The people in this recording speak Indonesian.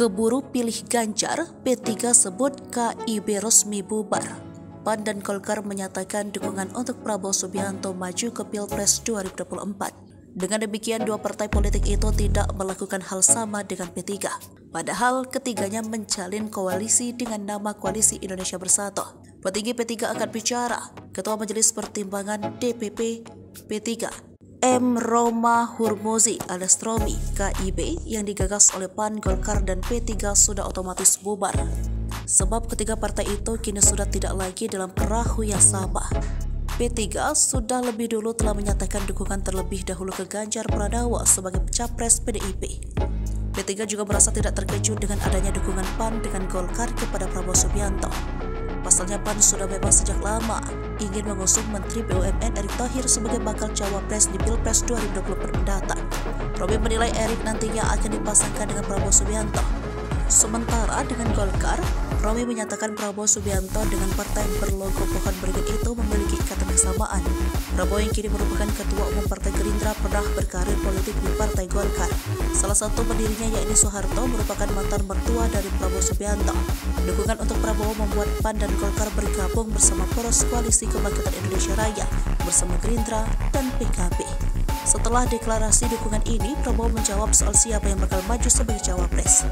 Keburu pilih Ganjar, P3 sebut KIB resmi bubar. PAN dan Golkar menyatakan dukungan untuk Prabowo Subianto maju ke Pilpres 2024. Dengan demikian, dua partai politik itu tidak melakukan hal sama dengan P3. Padahal ketiganya menjalin koalisi dengan nama Koalisi Indonesia Bersatu. Petinggi P3 akan bicara. Ketua Majelis Pertimbangan DPP P3 M. Roma Hurmuzi alias Romi KIB yang digagas oleh PAN, Golkar, dan P3 sudah otomatis bubar. Sebab ketiga partai itu kini sudah tidak lagi dalam perahu yang sama. P3 sudah lebih dulu telah menyatakan dukungan terlebih dahulu ke Ganjar Pranowo sebagai capres PDIP. P3 juga merasa tidak terkejut dengan adanya dukungan PAN dengan Golkar kepada Prabowo Subianto. Pasalnya PAN sudah bebas sejak lama ingin mengusung Menteri BUMN Erick Thohir sebagai bakal cawapres di Pilpres 2024 mendatang. Romi menilai Erick nantinya akan dipasangkan dengan Prabowo Subianto. Sementara dengan Golkar, Romi menyatakan Prabowo Subianto dengan partai berlogo pohon beringin itu memiliki ikatan kesamaan. Prabowo yang kini merupakan Ketua Umum Partai Gerindra pernah berkarir politik di Partai Golkar. Salah satu pendirinya yakni Soeharto merupakan mantan mertua dari Prabowo Subianto. Dukungan untuk Prabowo membuat PAN dan Golkar bergabung bersama poros Koalisi Kebangkitan Indonesia Raya bersama Gerindra dan PKB. Setelah deklarasi dukungan ini, Prabowo menjawab soal siapa yang bakal maju sebagai cawapres.